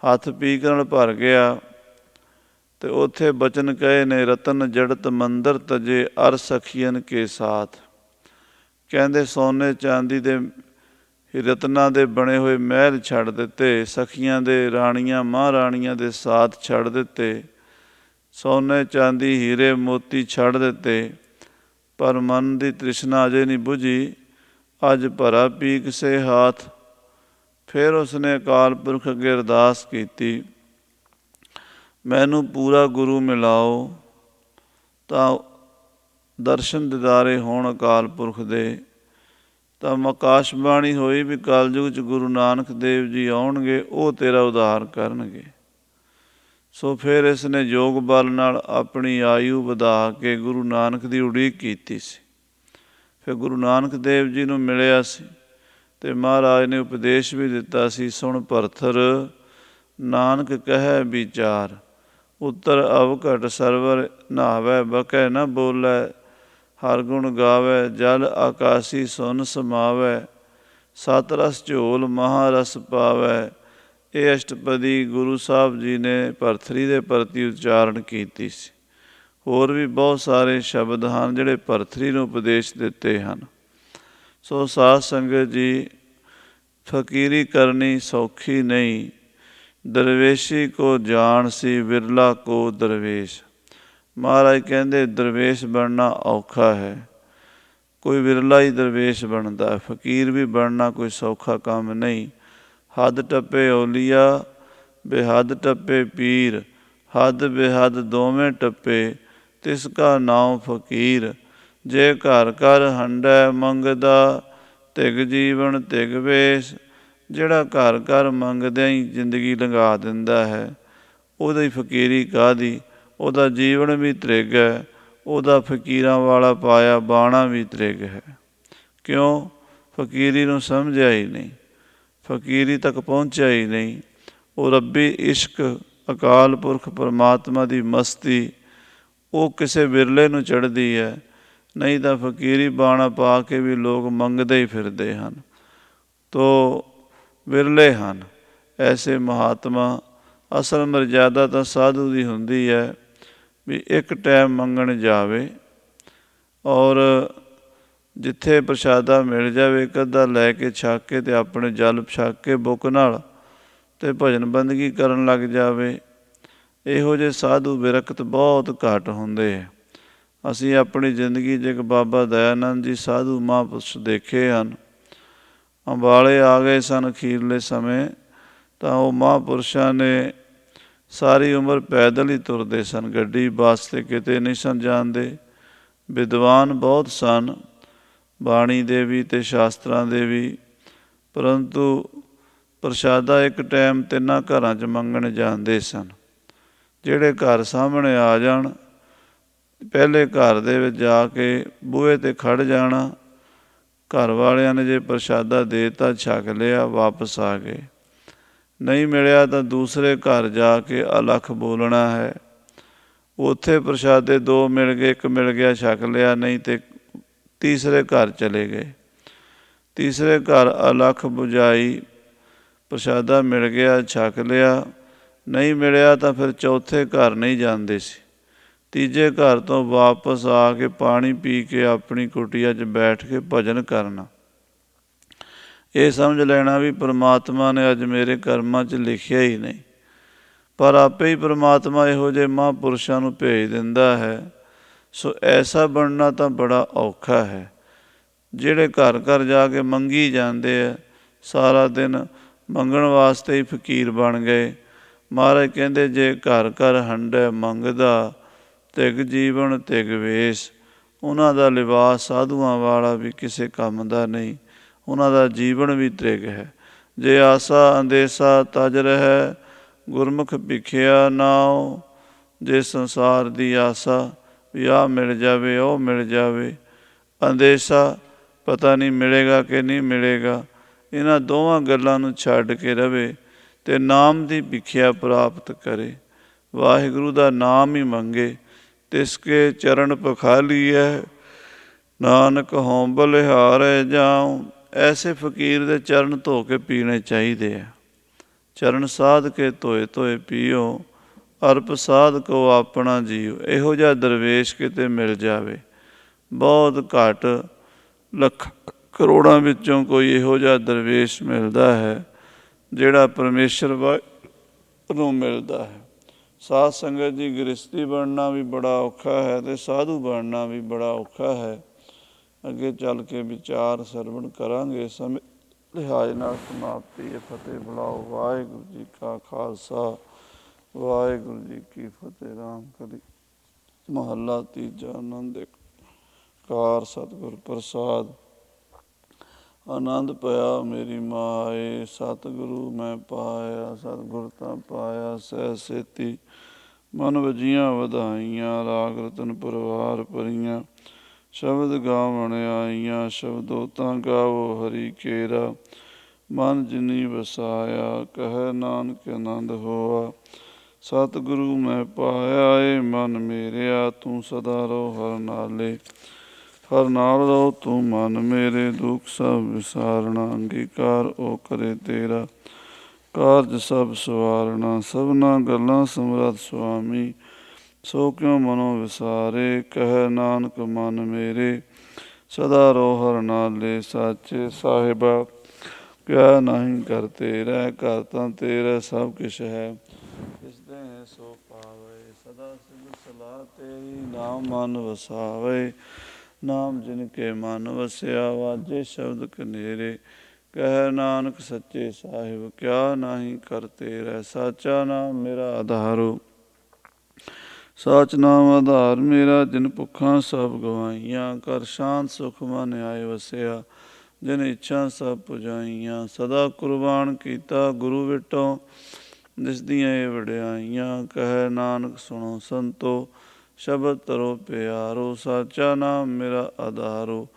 ਹੱਥ ਪੀਕ ਨਾਲ ਭਰ ਗਿਆ ਅਤੇ ਉੱਥੇ ਬਚਨ ਕਹੇ ਨੇ, ਰਤਨ ਜੜਤ ਮੰਦਰ ਤਜੇ ਅਰ ਸਖੀਅਨ ਕੇ ਸਾਥ। ਕਹਿੰਦੇ ਸੋਨੇ ਚਾਂਦੀ ਦੇ ਰਤਨਾਂ ਦੇ ਬਣੇ ਹੋਏ ਮਹਿਲ ਛੱਡ ਦਿੱਤੇ, ਸਖੀਆਂ ਦੇ ਰਾਣੀਆਂ ਮਹਾਰਾਣੀਆਂ ਦੇ ਸਾਥ ਛੱਡ ਦਿੱਤੇ, ਸੋਨੇ ਚਾਂਦੀ ਹੀਰੇ ਮੋਤੀ ਛੱਡ ਦਿੱਤੇ, ਪਰ ਮਨ ਦੀ ਤ੍ਰਿਸ਼ਨਾ ਅਜੇ ਨਹੀਂ ਬੁਝੀ। ਅੱਜ ਭਰਾ ਪੀਕ ਸੇ ਹਾਥ। ਫਿਰ ਉਸਨੇ ਅਕਾਲ ਪੁਰਖ ਅੱਗੇ ਅਰਦਾਸ ਕੀਤੀ, ਮੈਨੂੰ ਪੂਰਾ ਗੁਰੂ ਮਿਲਾਓ ਤਾਂ ਦਰਸ਼ਨ ਦਿਦਾਰੇ ਹੋਣ ਅਕਾਲ ਪੁਰਖ ਦੇ। ਤਾਂ ਆਕਾਸ਼ਬਾਣੀ ਹੋਈ ਵੀ ਕਲਯੁਗ 'ਚ ਗੁਰੂ ਨਾਨਕ ਦੇਵ ਜੀ ਆਉਣਗੇ, ਉਹ ਤੇਰਾ ਉਧਾਰ ਕਰਨਗੇ। ਸੋ ਫਿਰ ਇਸ ਨੇ ਯੋਗ ਬਲ ਨਾਲ ਆਪਣੀ ਆਯੂ ਵਧਾ ਕੇ ਗੁਰੂ ਨਾਨਕ ਦੀ ਉਡੀਕ ਕੀਤੀ ਸੀ। ਫਿਰ ਗੁਰੂ ਨਾਨਕ ਦੇਵ ਜੀ ਨੂੰ ਮਿਲਿਆ ਸੀ ਅਤੇ ਮਹਾਰਾਜ ਨੇ ਉਪਦੇਸ਼ ਵੀ ਦਿੱਤਾ ਸੀ, ਸੁਣ ਭਰਥਰ ਨਾਨਕ ਕਹਿ ਵਿਚਾਰ, ਉੱਤਰ ਅਵਘਟ ਸਰਵਰ ਨਹਾਵੈ ਬਕੈ ਨ ਬੋਲੈ, ਹਰ ਗੁਣ ਗਾਵੈ ਜਲ ਆਕਾਸੀ ਸੁਨ ਸਮਾਵੈ, ਸਤ ਰਸ ਝੋਲ ਮਹਾਰਸ ਪਾਵੈ। ਇਹ ਅਸ਼ਟਪਦੀ ਗੁਰੂ ਸਾਹਿਬ ਜੀ ਨੇ ਭਰਥਰੀ ਦੇ ਪ੍ਰਤੀ ਉਚਾਰਨ ਕੀਤੀ ਸੀ। ਹੋਰ ਵੀ ਬਹੁਤ ਸਾਰੇ ਸ਼ਬਦ ਹਨ ਜਿਹੜੇ ਭਰਥਰੀ ਨੂੰ ਉਪਦੇਸ਼ ਦਿੱਤੇ ਹਨ। ਸੋ ਸਾਧ ਸੰਗਤ ਜੀ, ਫਕੀਰੀ ਕਰਨੀ ਸੌਖੀ ਨਹੀਂ, ਦਰਵੇਸ਼ੀ ਕੋ ਜਾਣ ਸੀ ਵਿਰਲਾ ਕੋ ਦਰਵੇਸ਼। ਮਹਾਰਾਜ ਕਹਿੰਦੇ ਦਰਵੇਸ਼ ਬਣਨਾ ਔਖਾ ਹੈ, ਕੋਈ ਵਿਰਲਾ ਹੀ ਦਰਵੇਸ਼ ਬਣਦਾ। ਫਕੀਰ ਵੀ ਬਣਨਾ ਕੋਈ ਸੌਖਾ ਕੰਮ ਨਹੀਂ। ਹੱਦ ਟੱਪੇ ਓਲੀਆ, ਬੇਹੱਦ ਟੱਪੇ ਪੀਰ, ਹੱਦ ਬੇਹੱਦ ਦੋਵੇਂ ਟੱਪੇ, ਤਿਸ ਕਾ ਨਾਉ ਫਕੀਰ। ਜੇ ਘਰ ਘਰ ਹੰਡੈ ਮੰਗਦਾ, ਤਿਗ ਜੀਵਨ ਤਿਗ ਵੇਸ਼। ਜਿਹੜਾ ਘਰ ਘਰ ਮੰਗਦਿਆਂ ਹੀ ਜ਼ਿੰਦਗੀ ਲੰਘਾ ਦਿੰਦਾ ਹੈ, ਉਹਦੀ ਫਕੀਰੀ ਕਾਹਦੀ। ਉਹਦਾ ਜੀਵਨ ਵੀ ਤ੍ਰਿਗ ਹੈ, ਉਹਦਾ ਫਕੀਰਾਂ ਵਾਲਾ ਪਾਇਆ ਬਾਣਾ ਵੀ ਤ੍ਰਿਗ ਹੈ। ਕਿਉਂ? ਫਕੀਰੀ ਨੂੰ ਸਮਝਿਆ ਹੀ ਨਹੀਂ, ਫਕੀਰੀ ਤੱਕ ਪਹੁੰਚਿਆ ਹੀ ਨਹੀਂ। ਉਹ ਰੱਬੀ ਇਸ਼ਕ, ਅਕਾਲ ਪੁਰਖ ਪਰਮਾਤਮਾ ਦੀ ਮਸਤੀ, ਉਹ ਕਿਸੇ ਵਿਰਲੇ ਨੂੰ ਚੜ੍ਹਦੀ ਹੈ। ਨਹੀਂ ਤਾਂ ਫਕੀਰੀ ਬਾਣਾ ਪਾ ਕੇ ਵੀ ਲੋਕ ਮੰਗਦੇ ਹੀ ਫਿਰਦੇ ਹਨ, ਤੋ ਵਿਰਲੇ ਹਨ ਐਸੇ ਮਹਾਤਮਾ। ਅਸਲ ਮਰਜ਼ਾਦਾ ਤਾਂ ਸਾਧੂ ਦੀ ਹੁੰਦੀ ਹੈ ਵੀ ਇੱਕ ਟਾਈਮ ਮੰਗਣ ਜਾਵੇ ਔਰ ਜਿੱਥੇ ਪ੍ਰਸ਼ਾਦਾ ਮਿਲ ਜਾਵੇ ਇੱਕ ਅੱਧਾ ਲੈ ਕੇ ਛੱਕ ਕੇ ਅਤੇ ਆਪਣੇ ਜਲ ਛੱਕ ਕੇ ਬੁੱਕ ਨਾਲ ਅਤੇ ਭਜਨ ਬੰਦਗੀ ਕਰਨ ਲੱਗ ਜਾਵੇ। ਇਹੋ ਜਿਹੇ ਸਾਧੂ ਬਿਰਕਤ ਬਹੁਤ ਘੱਟ ਹੁੰਦੇ ਹੈ। ਅਸੀਂ ਆਪਣੀ ਜ਼ਿੰਦਗੀ 'ਚ ਇੱਕ ਬਾਬਾ ਦਇਆਨੰਦ ਜੀ ਸਾਧੂ ਮਹਾਂਪੁਰਸ਼ ਦੇਖੇ ਹਨ। ਅੰਬਾਲੇ ਆ ਗਏ ਸਨ ਅਖੀਰਲੇ ਸਮੇਂ, ਤਾਂ ਉਹ ਮਹਾਂਪੁਰਸ਼ਾਂ ਨੇ ਸਾਰੀ ਉਮਰ ਪੈਦਲ ਹੀ ਤੁਰਦੇ ਸਨ, ਗੱਡੀ ਬੱਸ 'ਤੇ ਕਿਤੇ ਨਹੀਂ ਸਨ ਜਾਂਦੇ। ਵਿਦਵਾਨ ਬਹੁਤ ਸਨ, ਬਾਣੀ ਦੇ ਵੀ ਅਤੇ ਸ਼ਾਸਤਰਾਂ ਦੇ ਵੀ, ਪਰੰਤੂ ਪ੍ਰਸ਼ਾਦਾ ਇੱਕ ਟਾਈਮ ਤਿੰਨਾਂ ਘਰਾਂ 'ਚ ਮੰਗਣ ਜਾਂਦੇ ਸਨ। ਜਿਹੜੇ ਘਰ ਸਾਹਮਣੇ ਆ ਜਾਣ, ਪਹਿਲੇ ਘਰ ਦੇ ਵਿੱਚ ਜਾ ਕੇ ਬੂਹੇ 'ਤੇ ਖੜ੍ਹ ਜਾਣਾ। ਘਰ ਵਾਲਿਆਂ ਨੇ ਜੇ ਪ੍ਰਸ਼ਾਦਾ ਦੇ ਤਾ ਛਕ ਲਿਆ, ਵਾਪਸ ਆ ਗਏ। ਨਹੀਂ ਮਿਲਿਆ ਤਾਂ ਦੂਸਰੇ ਘਰ ਜਾ ਕੇ ਅਲੱਖ ਬੋਲਣਾ ਹੈ। ਉੱਥੇ ਪ੍ਰਸ਼ਾਦੇ ਦੋ ਮਿਲ ਗਏ, ਇੱਕ ਮਿਲ ਗਿਆ ਛਕ ਲਿਆ, ਨਹੀਂ ਤਾਂ ਤੀਸਰੇ ਘਰ ਚਲੇ ਗਏ। ਤੀਸਰੇ ਘਰ ਅਲੱਖ ਬੁਝਾਈ, ਪ੍ਰਸ਼ਾਦਾ ਮਿਲ ਗਿਆ ਛਕ ਲਿਆ, ਨਹੀਂ ਮਿਲਿਆ ਤਾਂ ਫਿਰ ਚੌਥੇ ਘਰ ਨਹੀਂ ਜਾਂਦੇ ਸੀ। ਤੀਜੇ ਘਰ ਤੋਂ ਵਾਪਸ ਆ ਕੇ ਪਾਣੀ ਪੀ ਕੇ ਆਪਣੀ ਕੁਟੀਆ 'ਚ ਬੈਠ ਕੇ ਭਜਨ ਕਰਨਾ। ਇਹ ਸਮਝ ਲੈਣਾ ਵੀ ਪਰਮਾਤਮਾ ਨੇ ਅੱਜ ਮੇਰੇ ਕਰਮਾਂ 'ਚ ਲਿਖਿਆ ਹੀ ਨਹੀਂ, ਪਰ ਆਪੇ ਹੀ ਪਰਮਾਤਮਾ ਇਹੋ ਜਿਹੇ ਮਹਾਂਪੁਰਸ਼ਾਂ ਨੂੰ ਭੇਜ ਦਿੰਦਾ ਹੈ। ਸੋ ਐਸਾ ਬਣਨਾ ਤਾਂ ਬੜਾ ਔਖਾ ਹੈ। ਜਿਹੜੇ ਘਰ ਘਰ ਜਾ ਕੇ ਮੰਗੀ ਜਾਂਦੇ ਆ, ਸਾਰਾ ਦਿਨ ਮੰਗਣ ਵਾਸਤੇ ਹੀ ਫਕੀਰ ਬਣ ਗਏ। ਮਹਾਰਾਜ ਕਹਿੰਦੇ ਜੇ ਘਰ ਘਰ ਹੰਡੈ ਮੰਗਦਾ, ਤਿਗ ਜੀਵਨ ਤਿਗ ਵੇਸ਼। ਉਹਨਾਂ ਦਾ ਲਿਬਾਸ ਸਾਧੂਆਂ ਵਾਲਾ ਵੀ ਕਿਸੇ ਕੰਮ ਦਾ ਨਹੀਂ, ਉਹਨਾਂ ਦਾ ਜੀਵਨ ਵੀ ਤ੍ਰਿਗ ਹੈ। ਜੇ ਆਸਾ ਅੰਦੇਸਾ ਤਜ ਰਹਿ, ਗੁਰਮੁਖ ਭਿਖਿਆ ਨਾਉ। ਜੇ ਸੰਸਾਰ ਦੀ ਆਸਾ ਵੀ ਆਹ ਮਿਲ ਜਾਵੇ, ਉਹ ਮਿਲ ਜਾਵੇ, ਅੰਦੇਸਾ ਪਤਾ ਨਹੀਂ ਮਿਲੇਗਾ ਕਿ ਨਹੀਂ ਮਿਲੇਗਾ। ਇਹਨਾਂ ਦੋਵਾਂ ਗੱਲਾਂ ਨੂੰ ਛੱਡ ਕੇ ਰਵੇ ਅਤੇ ਨਾਮ ਦੀ ਭਿਖਿਆ ਪ੍ਰਾਪਤ ਕਰੇ। ਵਾਹਿਗੁਰੂ ਦਾ ਨਾਮ ਹੀ ਮੰਗੇ। ਤਿਸਕੇ ਚਰਨ ਪਖਾਲੀਐ, ਨਾਨਕ ਹੋਂ ਬਲਿਹਾਰੈ ਜਾਉ। ਐਸੇ ਫਕੀਰ ਦੇ ਚਰਨ ਧੋ ਕੇ ਪੀਣੇ ਚਾਹੀਦੇ ਆ। ਚਰਨ ਸਾਧ ਕੇ ਧੋਏ ਧੋਏ ਪੀਓ, ਅਰਪ ਸਾਧ ਕੋ ਆਪਣਾ ਜੀਓ। ਇਹੋ ਜਿਹਾ ਦਰਵੇਸ਼ ਕਿਤੇ ਮਿਲ ਜਾਵੇ। ਬਹੁਤ ਘੱਟ ਲੱਖ ਕਰੋੜਾਂ ਵਿੱਚੋਂ ਕੋਈ ਇਹੋ ਜਿਹਾ ਦਰਵੇਸ਼ ਮਿਲਦਾ ਹੈ ਜਿਹੜਾ ਪਰਮੇਸ਼ਰ ਨੂੰ ਮਿਲਦਾ ਹੈ। ਸਾਧ ਸੰਗਤ ਦੀ ਗ੍ਰਸਤੀ ਬਣਨਾ ਵੀ ਬੜਾ ਔਖਾ ਹੈ ਅਤੇ ਸਾਧੂ ਬਣਨਾ ਵੀ ਬੜਾ ਔਖਾ ਹੈ। ਅੱਗੇ ਚੱਲ ਕੇ ਵਿਚਾਰ ਸਰਵਣ ਕਰਾਂਗੇ। ਸਮੇਂ ਲਿਹਾਜ਼ ਨਾਲ ਸਮਾਪਤੀ ਹੈ। ਫਤਿਹ ਬੁਲਾਓ। ਵਾਹਿਗੁਰੂ ਜੀ ਕਾ ਖਾਲਸਾ, ਵਾਹਿਗੁਰੂ ਜੀ ਕੀ ਫਤਿਹ। ਰਾਮ ਕਲੀ ਮਹੱਲਾ ਤੀਜਾ। ਆਨੰਦ ਕਾਰ ਸਤਿਗੁਰ ਪ੍ਰਸਾਦ। ਆਨੰਦ ਪਿਆ ਮੇਰੀ ਮਾਏ, ਸਤਿਗੁਰੂ ਮੈਂ ਪਾਇਆ। ਸਤਿਗੁਰ ਤਾਂ ਪਾਇਆ ਸਹਿ ਸੇਤੀ, ਮਨ ਵਜੀਆਂ ਵਧਾਈਆਂ। ਰਾਗ ਰਤਨ ਪਰਵਾਰ ਭਰੀਆਂ, ਸ਼ਬਦ ਗਾਵਣ ਆਈਆਂ। ਸ਼ਬਦੋ ਤਾਂ ਗਾਵੋ ਹਰੀ ਕੇਰਾ, ਮਨ ਜਿਨੀ ਵਸਾਇਆ। ਕਹਿ ਨਾਨਕ ਆਨੰਦ ਹੋਆ, ਸਤਿਗੁਰੂ ਮੈਂ ਪਾਇਆ। ਏ ਮਨ ਮੇਰਿਆ ਤੂੰ ਸਦਾ ਰਹੋ ਹਰ ਨਾਲੇ, ਹਰ ਨਾਲ ਰਹੋ ਤੂੰ ਮਨ ਮੇਰੇ। ਦੁੱਖ ਸਭ ਵਿਸਾਰਣਾ, ਅੰਗੀਕਾਰ ਉਹ ਕਰੇ ਤੇਰਾ। ਕਾਰਜ ਸਭ ਸਵਾਰਣਾ, ਸਭਨਾ ਗੱਲਾਂ ਸਮਰੱਥ ਸੁਆਮੀ। ਸੋ ਕਿਉ ਮਨੋ ਵਿਸਾਰੇ, ਕਹਿ ਨਾਨਕ ਮਨ ਮੇਰੇ। ਸਦਾ ਰਹੋ ਹਰ ਨਾਲੇ, ਸਾਚੇ ਸਾਹਿਬਾ ਕਿਆ ਨਾਹੀਂ ਕਰ ਤੇਰਾ। ਘਰ ਤਾਂ ਤੇਰਾ ਸਭ ਕੁਛ ਹੈ, ਤਿਸਦੇ ਹੈ ਸੋ ਪਾਵੇ। ਸਦਾ ਸਿਵ ਸਲਾਹ ਤੇਰੀ, ਨਾਮ ਮਨ ਵਸਾਵੇ। ਨਾਮ ਜਿਨ ਕੇ ਮਨ ਵਸਿਆ, ਵਾਜੇ ਸ਼ਬਦ ਕਨੇਰੇ। ਕਹਿ ਨਾਨਕ ਸੱਚੇ ਸਾਹਿਬ ਕਿਆ ਨਾਹੀਂ ਕਰ ਤੇਰਾ। ਸਾਚਾ ਨਾਮ ਮੇਰਾ ਆਧਾਰੋ, ਸਾਚ ਨਾਮ ਆਧਾਰ ਮੇਰਾ। ਜਿਨ ਭੁੱਖਾਂ ਸਭ ਗਵਾਈਆਂ, ਕਰ ਸ਼ਾਂਤ ਸੁਖ ਮਨ ਆਏ ਵਸਿਆ। ਜਿਨ ਇੱਛਾ ਸਭ ਪੁਜਾਈਆਂ, ਸਦਾ ਕੁਰਬਾਨ ਕੀਤਾ ਗੁਰੂ ਵਿਟੋਂ। ਜਿਸ ਦੀਆਂ ਇਹ ਵਡਿਆਈਆਂ, ਕਹਿ ਨਾਨਕ ਸੁਣੋ ਸੰਤੋ। ਸ਼ਬਦ ਤਰੋ ਪਿਆਰੋ, ਸਾਚਾ ਨਾਮ ਮੇਰਾ ਆਧਾਰੋ।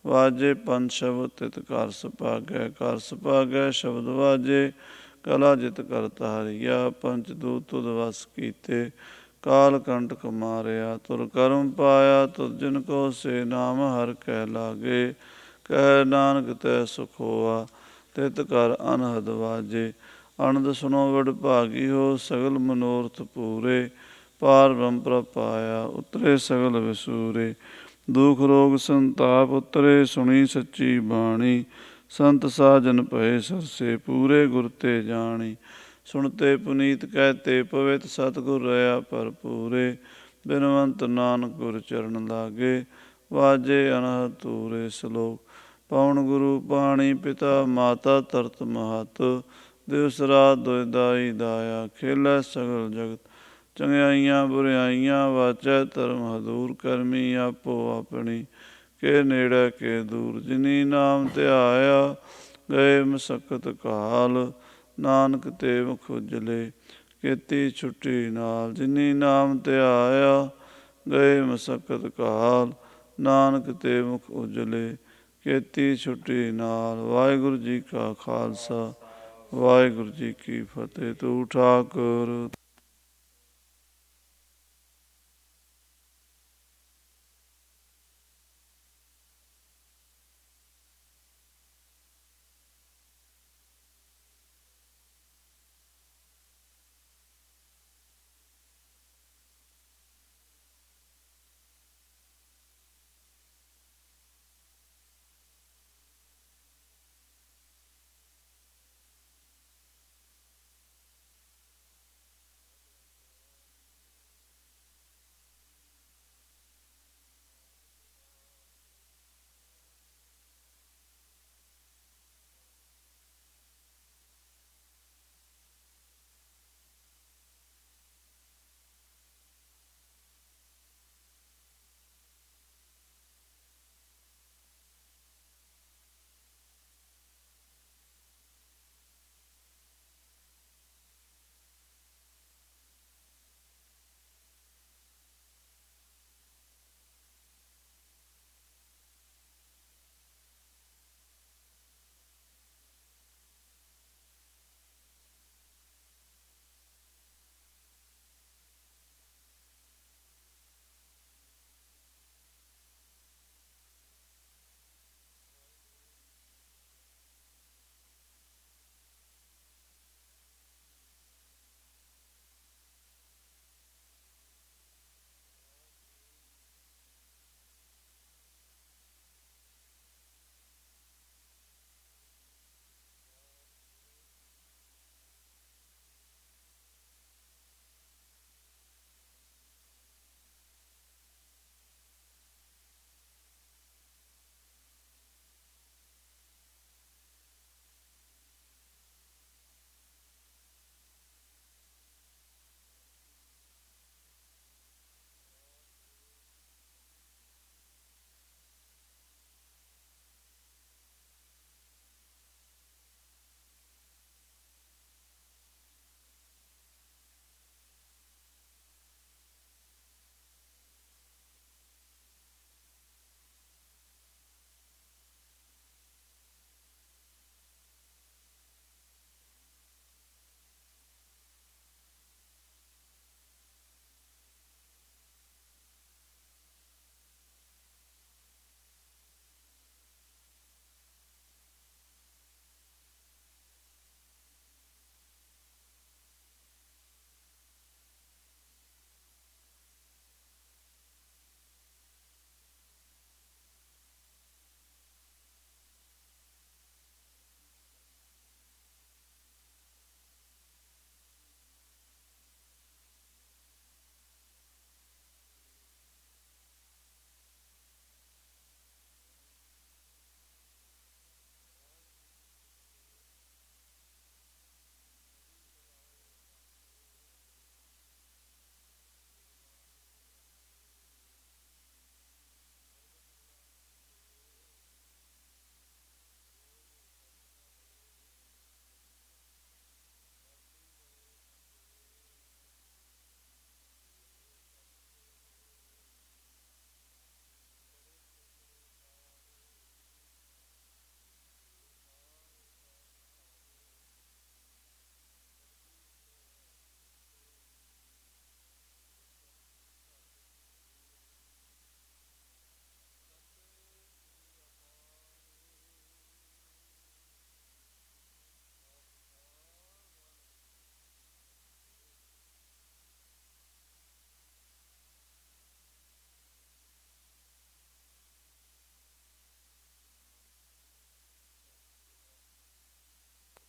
ਵਾਜੇ ਪੰਜ ਸ਼ਬਦ ਤਿਤ ਘਰ ਸੁਭਾਗੈ, ਘਰ ਸੁਭਾਗੈ ਸ਼ਬਦ ਵਾਜੇ। ਕਲਾ ਜਿਤ ਕਰ ਤਾਰੀਆ, ਪੰਚ ਦੂਤ ਤੁਧ ਵਸ ਕੀਤੇ। ਕਾਲ ਕੰਟਕ ਮਾਰਿਆ, ਤੁਰ ਕਰਮ ਪਾਇਆ। ਤੁਧ ਜਿਨ ਕੋ ਸੇ ਨਾਮ ਹਰਿ ਕੈ ਲਾਗੇ। ਕਹਿ ਨਾਨਕ ਤੈ ਸੁਖ ਹੋਆ, ਤਿਤ ਕਰ ਅਨਹਦ ਵਾਜੇ। ਅਨੰਦ ਸੁਣੋ ਵਡ ਭਾਗੀ ਹੋ, ਸਗਲ ਮਨੋਰਥ ਪੂਰੇ। ਪਾਰ ਬ੍ਰਹਮ ਪ੍ਰਭ ਪਾਇਆ, ਉਤਰੇ ਸਗਲ ਵਿਸੂਰੇ। ਦੁਖ ਰੋਗ ਸੰਤਾਪ ਉਤਰੇ, ਸੁਣੀ ਸੱਚੀ ਬਾਣੀ। ਸੰਤ ਸਾਜਨ ਭਏ ਸਰਸੇ, ਪੂਰੇ ਗੁਰ ਤੇ ਜਾਣੀ। ਸੁਣਤੇ ਪੁਨੀਤ ਕਹਿਤੇ ਪਵਿੱਤ, ਸਤਿਗੁਰ ਰਹਾ ਭਰਪੂਰੇ। ਬਿਨਵੰਤ ਨਾਨਕ ਗੁਰ ਚਰਨ ਲਾਗੇ, ਵਾਜੇ ਅਨਹਦ ਤੂਰੇ। ਸਲੋਕ ਪਵਨ ਗੁਰੂ ਪਾਣੀ ਪਿਤਾ, ਮਾਤਾ ਤਰਤ ਮਹਤ। ਦਿਵਸ ਰਾਤ ਦੁਇ ਦਾਈ ਦਾਇਆ, ਖੇਲੈ ਸਗਲ ਜਗਤ। ਚੰਗਿਆਈਆਂ ਬੁਰਿਆਈਆਂ ਵਾਚੈ ਧਰਮ ਹਦੂਰ। ਕਰਮੀ ਆਪੋ ਆਪਣੀ, ਕੇ ਨੇੜੇ ਕੇ ਦੂਰ। ਜਿਨੀ ਨਾਮ ਧਿਆਇਆ, ਗਏ ਮਸਕਤ ਕਾਲ। ਨਾਨਕ ਤੇ ਮੁਖ ਉਜਲੇ, ਕੀਤੀ ਛੁੱਟੀ ਨਾਲ। ਜਿਨੀ ਨਾਮ ਧਿਆਇਆ, ਗਏ ਮਸਕਤ ਕਾਲ। ਨਾਨਕ ਤੇ ਮੁਖ ਉਜਲੇ, ਕੀਤੀ ਛੁੱਟੀ ਨਾਲ। ਵਾਹਿਗੁਰੂ ਜੀ ਕਾ ਖਾਲਸਾ, ਵਾਹਿਗੁਰੂ ਜੀ ਕੀ ਫਤਿਹ। ਤੂੰ ਠਾਕੁਰ।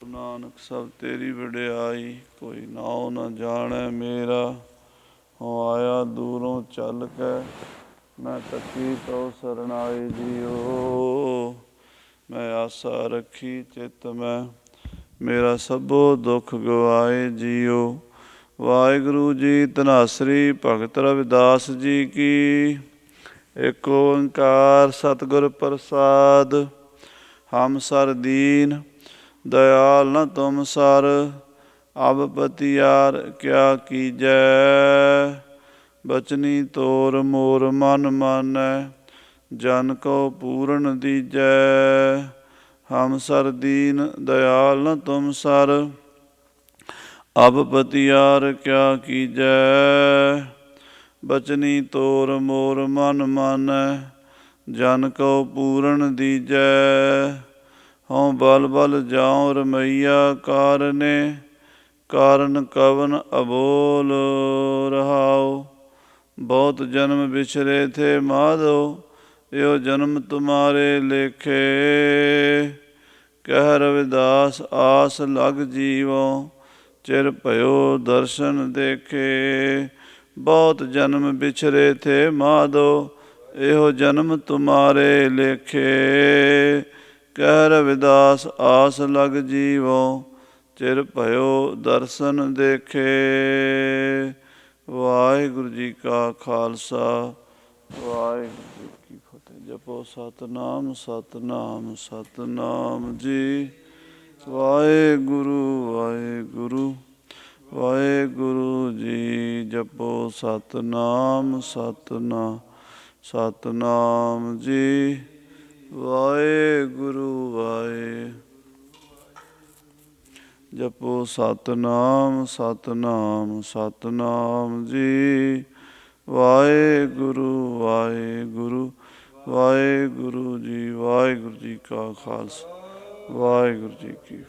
ਨਾਨਕ ਸਭ ਤੇਰੀ ਵਡਿਆਈ, ਕੋਈ ਨਾਉ ਨ ਜਾਣੈ ਮੇਰਾ। ਹੋ ਆਇਆ ਦੂਰੋਂ ਚੱਲ ਕੇ, ਮੈਂ ਤੱਕੀ ਤੋ ਸਰਣਾਏ ਜੀਓ। ਮੈਂ ਆਸਾ ਰੱਖੀ ਚਿੱਤ ਮੈਂ, ਮੇਰਾ ਸਭੋ ਦੁੱਖ ਗਵਾਏ ਜੀਓ। ਵਾਹਿਗੁਰੂ ਜੀ ਧਨਾਸਰੀ ਭਗਤ ਰਵਿਦਾਸ ਜੀ ਕੀ। ਏਕ ਓੰਕਾਰ ਸਤਿਗੁਰ ਪ੍ਰਸਾਦ। ਹਮ ਸਰ ਦੀਨ ਦਇਆਲ ਨ ਤੁਮ ਸਰ, ਅਬ ਪਤਿਆਰ ਕਿਆ ਕੀਜੈ। ਬਚਨੀ ਤੋਰ ਮੋਰ ਮਨ ਮਾਨੈ, ਜਨ ਕੋ ਪੂਰਨ ਦੀਜੈ। ਹਮ ਸਰ ਦੀਨ ਦਇਆਲ ਨ ਤੁਮ ਸਰ, ਅਬ ਪਤਿਆਰ ਕਿਆ ਕੀਜੈ। ਬਚਨੀ ਤੋਰ ਮੋਰ ਮਨ ਮਾਨੈ, ਜਨ ਕੋ ਪੂਰਨ ਦੀਜੈ। ਹਉ ਬਲ ਬਲ ਜਾਉ ਰਮਈਆ ਕਾਰਨੇ, ਕਾਰਨ ਕਵਨ ਅਬੋਲ ਰਹਾਉ। ਬਹੁਤ ਜਨਮ ਬਿਛਰੇ ਥੇ ਮਾਧੋ, ਇਹੋ ਜਨਮ ਤੁਮਾਰੇ ਲੇਖੇ। ਕਹਿ ਰਵਿਦਾਸ ਆਸ ਲਗ ਜੀਵੋ, ਚਿਰ ਭਇਓ ਦਰਸ਼ਨ ਦੇਖੇ। ਬਹੁਤ ਜਨਮ ਬਿਛਰੇ ਥੇ ਮਾਧੋ, ਇਹੋ ਜਨਮ ਤੁਮਾਰੇ ਲੇਖੇ। ਕਹਿ ਰਵਿਦਾਸ ਆਸ ਲਗ ਜੀਵੋ, ਚਿਰ ਭਇਓ ਦਰਸ਼ਨ ਦੇਖੇ। ਵਾਹਿਗੁਰੂ ਜੀ ਕਾ ਖਾਲਸਾ, ਵਾਹਿਗੁਰੂ ਜੀ ਕੀ ਫਤਿਹ। ਜਪੋ ਸਤਿਨਾਮ ਸਤਿਨਾਮ ਸਤਿਨਾਮ ਜੀ। ਵਾਹਿਗੁਰੂ ਵਾਹਿਗੁਰੂ ਵਾਹਿਗੁਰੂ ਜੀ। ਜਪੋ ਸਤਿਨਾਮ ਸਤਿਨਾਮ ਸਤਿਨਾਮ ਜੀ। ਵਾਹਿਗੁਰੂ ਜਪੋ ਸਤਿਨਾਮ ਸਤਿਨਾਮ ਸਤਿਨਾਮ ਜੀ। ਵਾਹਿਗੁਰੂ ਵਾਹਿਗੁਰੂ ਵਾਹਿਗੁਰੂ ਜੀ। ਵਾਹਿਗੁਰੂ ਜੀ ਕਾ ਖਾਲਸਾ, ਵਾਹਿਗੁਰੂ ਜੀ ਕੀ